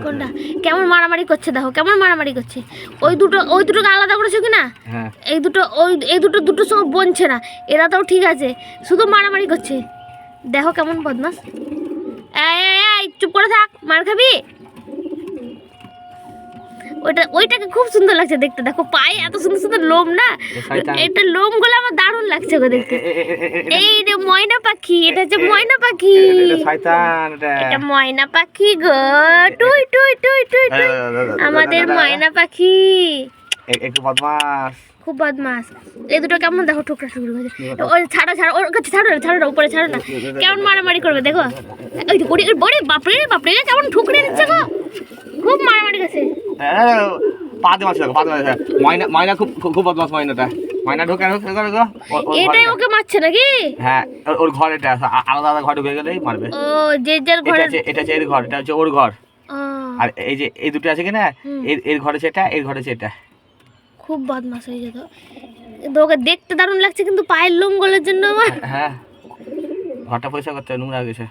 কোনটা কেমন মারামারি করছে দেখো, কেমন মারামারি করছে। ওই দুটোকে আলাদা করেছো কি না? এই দুটো সব বনছে না, এরা তাও ঠিক আছে, শুধু মারামারি করছে। দেখো কেমন বদমাস। এই চুপ করে থাক, মার খাবি। ওইটাকে খুব সুন্দর লাগছে দেখতে, দেখো পায়ে এত সুন্দর সুন্দর লোম না, এটা লোমগুলো আমার দারুণ লাগছে গো দেখতে। এই রে ময়না পাখি, এটা হচ্ছে ময়না পাখি, এটা ময়না পাখি গো, টুই টুই টুই টুই টুই, আমাদের ময়না পাখি একটু বদমাস, খুব বদমাস। এই দুটো কেমন দেখো টুকরা টুকরো হয়েছে। ওই ছাড়ো ওর কাছে, ছাড়ো না উপরে ছাড়ো না, কেমন মারামারি করবে দেখো। ওই তো বড়ি বাপরে বাপরে কেমন ঠুকরে দিচ্ছে গো, খুব মারামারি করছে। ময়না খুব বদমাস। ময়না ঢোকে এটাই ওকে মারছে নাকি? হ্যাঁ, ওর ঘর এটা, আলাদা আলাদা ঘর ঢুকে গেলেই মারবে। ও যে যার ঘর, এটা হচ্ছে এর ঘর, এটা হচ্ছে ওর ঘর। আর এই যে এই দুটো আছে কিনা, এর ঘরে সেটা, এর ঘরে সেটা। খুব বদমাস হয়ে যেত। ওকে দেখতে দারুণ লাগছে কিন্তু পায়ের লোম গলের জন্য আমার। হ্যাঁ, ঘরটা পয়সা করতে নোংরা গেছে।